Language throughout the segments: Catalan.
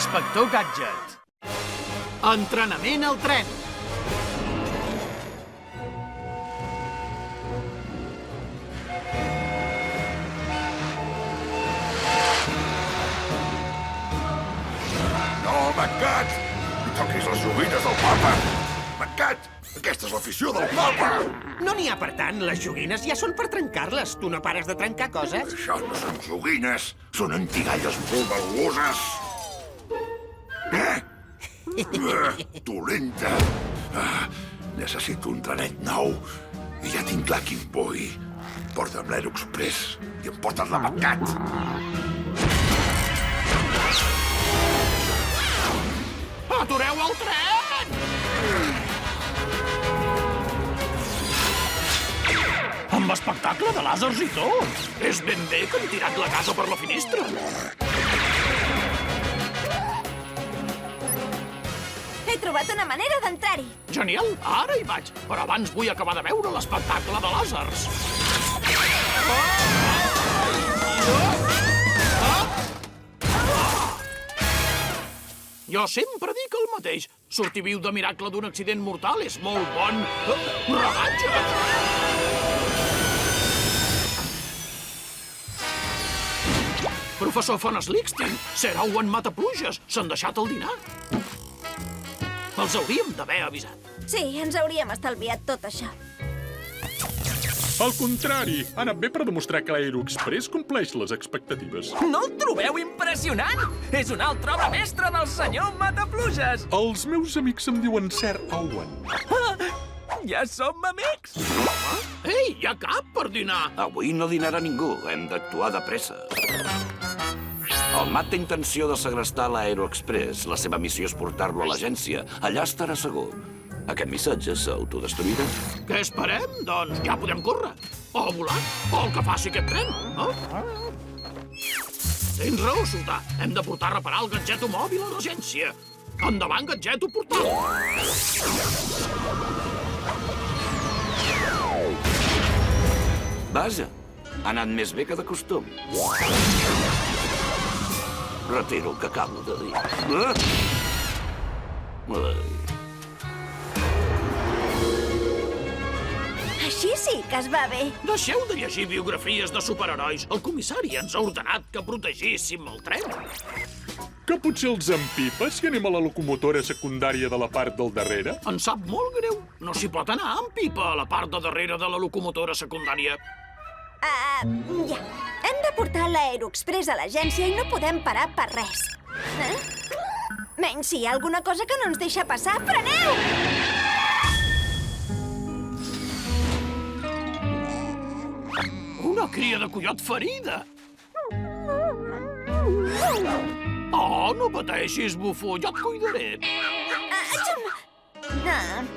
Inspector Gadget. Entrenament al tren. No, Mancat! No toquis les joguines del papa! Mancat! Aquesta és l'afició del papa! No n'hi ha per tant, les joguines ja són per trencar-les. Tu no pares de trencar coses? Això no són joguines, són antigalles molt valuoses! Dolenta! Necessito un trenet nou i ja tinc clar quin vull. Porta'm l'Aeroexpress i em portes la Mancat! Atureu el tren! Amb espectacle de làsers i tot! És ben bé que han tirat la casa per la finestra! He trobat una manera d'entrar-hi. Genial, ara hi vaig, però abans vull acabar de veure l'espectacle de làsers. Jo sempre dic el mateix. Sortir viu de miracle d'un accident mortal és molt bon. Regatge! Professor Von Slickstein, Sir Owen Matapluges, s'han deixat el dinar. Els hauríem d'haver avisat. Sí, ens hauríem estalviat tot això. Al contrari, ha anat bé per demostrar que l'Aeroexpress compleix les expectatives. No el trobeu impressionant? És una altra obra mestra del senyor Matapluges. Els meus amics em diuen Sir Owen. Ja som amics. Ei, hi ha cap per dinar. Avui no dinarà ningú, hem d'actuar de pressa. El Matt té intenció de segrestar l'Aeroexpress. La seva missió és portar-lo a l'agència. Allà estarà segur. Aquest missatge s'autodestruirà. Què esperem? Doncs ja podem córrer. O volar, o el que faci aquest tren, no? Tens raó, soldà. Hem de portar a reparar el gadgeto mòbil a l'agència. Endavant, gadgeto portal. Vaja, ha anat més bé que de costum. Retiro el que acabo de dir. Així sí que es va bé. Deixeu de llegir biografies de superherois. El comissari ens ha ordenat que protegíssim el tren. Que potser els empipa si anem a la locomotora secundària de la part del darrere? Em sap molt greu. No s'hi pot anar amb pipa a la part de darrere de la locomotora secundària. Ja. Hem de portar l'Aeroexpress a l'agència i no podem parar per res. Menys si hi ha alguna cosa que no ens deixa passar. Freneu! Una cria de coiot ferida. Oh, no pateixis, bufó, jo et cuidaré.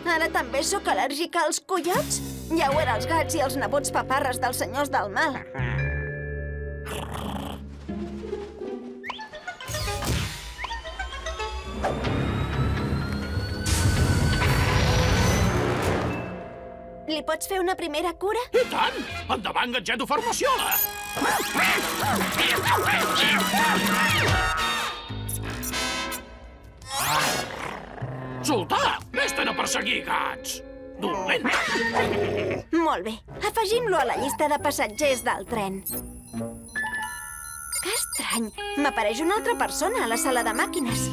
Ara també sóc al·lèrgica als coiots? Ja ho era els gats i els nebots paparres dels senyors del mal. Li pots fer una primera cura? I tant! Endavant, gadgeto farmaciola! Soldà! Vés-te'n a perseguir gats! Dolent! Molt bé. Afegim-lo a la llista de passatgers del tren. Que estrany. M'apareix una altra persona a la sala de màquines.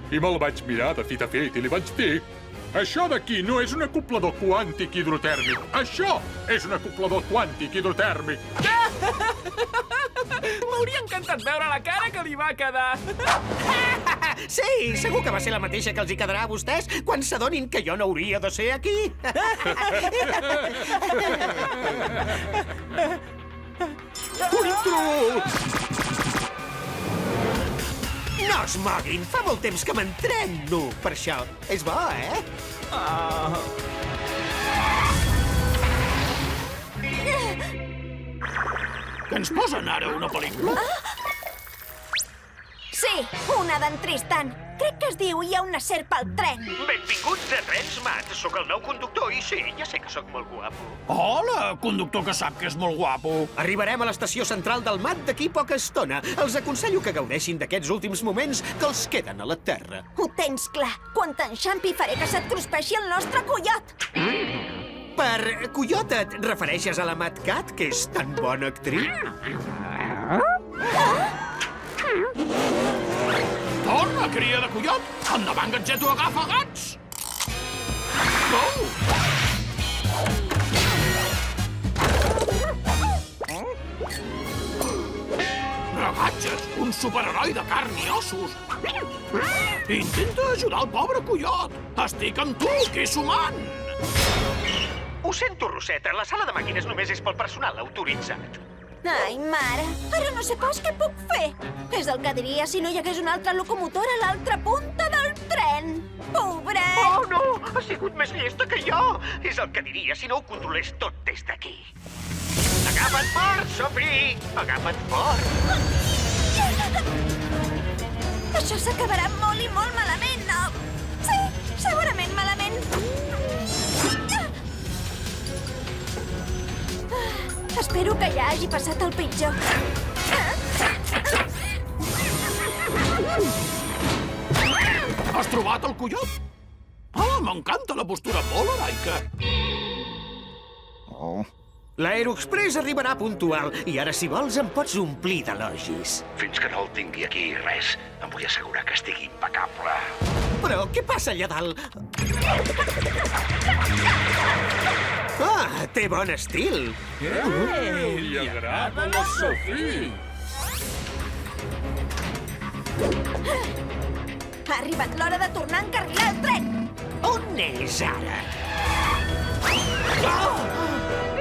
I me'l vaig mirar de fit a fit i li vaig dir: això d'aquí no és un acoplador quàntic hidrotèrmic. Això és un acoplador quàntic hidrotèrmic. M'hauria encantat veure la cara que li va quedar. Sí, segur que va ser la mateixa que els hi quedarà a vostès quan s'adonin que jo no hauria de ser aquí. No es moguin, fa molt temps que m'entreno per això. És bo, eh? Que ens posen ara una pel·lícula? Sí, una d'en Tristan. Crec que es diu Hi ha una serp al tren. Benvinguts a Trens Mat. Sóc el nou conductor i sí, ja sé que sóc molt guapo. Hola, conductor que sap que és molt guapo. Arribarem a l'estació central del Mat d'aquí poca estona. Els aconsello que gaudeixin d'aquests últims moments que els queden a la Terra. Ho tens clar. Quan t'enxampi faré que se't cruspeixi el nostre collot. Per Coyota et refereixes a la Mad Cat, que és tan bona actriu? Torna, cria de collot! Endavant, Gadgeto, agafa gats! Oh! Regatges, un superheroi de carn i ossos! Intenta ajudar el pobre collot! Estic amb tu, que és humant! Ho sento, Roseta, la sala de màquines només és pel personal autoritzat. Ai, mare, ara no sé pas què puc fer. És el que diria si no hi hagués una altra locomotora a l'altra punta del tren. Pobret! Oh, no! Ha sigut més llesta que jo! És el que diria si no ho controlés tot des d'aquí. Agafa't fort, Sophie! Agafa't fort! Això s'acabarà molt i molt malament, no? Sí, segurament malament. Espero que ja hagi passat el pitjor. Has trobat el collot? Ah, m'encanta la postura molt heroica. L'Aeroexpress arribarà puntual i ara, si vols, em pots omplir d'elogis. Fins que no el tingui aquí, res. Em vull assegurar que estigui impecable. Però què passa allà dalt? Ah, té bon estil. Li agrada la Sophie. Ha arribat l'hora de tornar a encarrilar el tren. On és ara?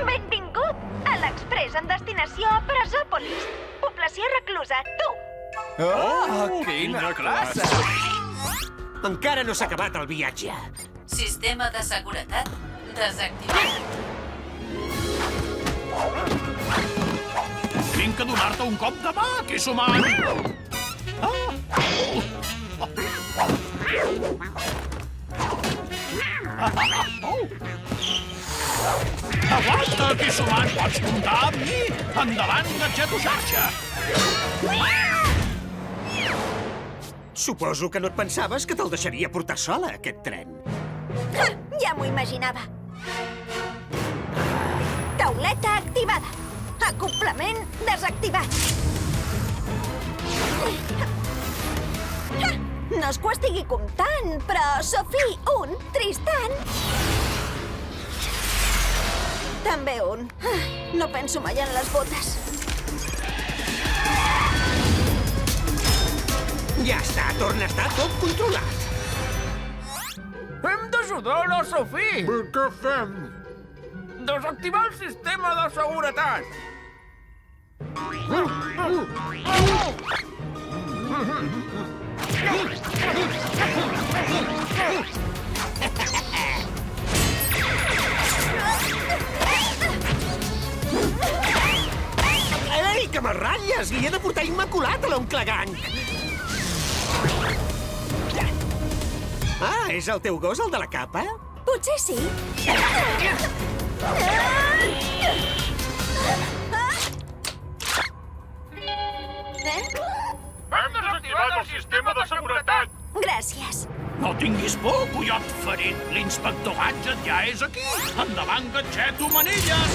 Benvingut a l'Express en destinació a Presòpolis. Població reclusa, tu. Oh, quina classe! Encara no s'ha acabat el viatge. Sistema de seguretat desactivat. Vinc a donar-te un cop de mà, que és humà. Aguanta, que és humà, pots comptar amb mi. Endavant, Gadgeto xarxa. Suposo que no et pensaves que te'l deixaria portar sola, aquest tren. Ja m'ho imaginava. Tauleta activada. Acoplament desactivat. No és que ho estigui comptant, però Sophie, un, Tristan... També un. No penso mai en les botes. Ja està, torna a estar tot controlat. Hem d'ajudar la Sophie! Què fem? Desactivar el sistema de seguretat! Ei, que me ratlles! Li he de portar immaculat a l'oncle Gang! Ah, és el teu gos, el de la capa? Potser sí. Hem desactivat el sistema de seguretat! Gràcies. No tinguis por, collot ferit. L'inspector Gadget ja és aquí. Endavant, Gadgeto Manilles.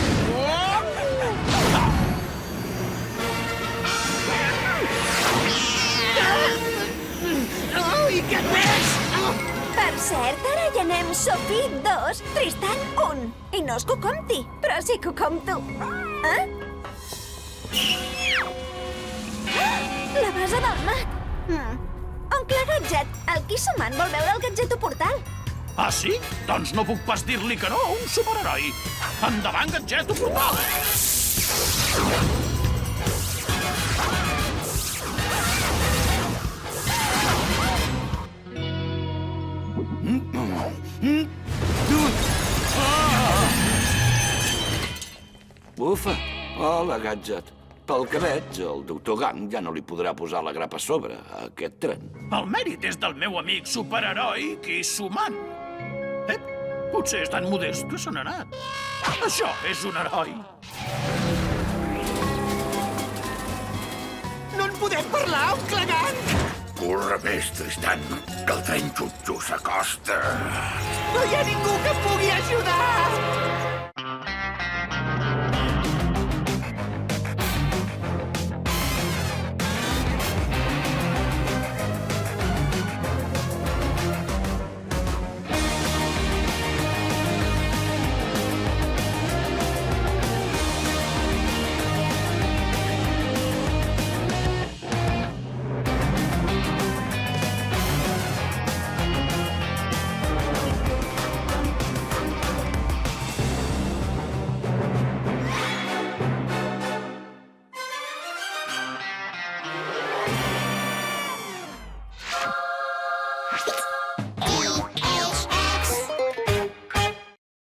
I què més? Per cert, ara ja anem Sophie 2, Tristan 1. I no és que ho compti, però sí que ho compto. La base del mat. Oncle Gadget, el Quisomant vol veure el Gadgeto Portal. Ah, sí? Doncs no puc pas dir-li que no a un superheroi. Endavant, Gadgeto Portal. Bufa. Hola, Gadget. Pel que veig, el doctor Gang ja no li podrà posar la grapa a sobre, a aquest tren. El mèrit és del meu amic superheroi Kissuman. Potser és tan modest que se n'ha anat. Això és un heroi. No en podem parlar, oncle Gang! Corre més, Tristan, que el tren xutxo s'acosta. No hi ha ningú que em pugui ajudar!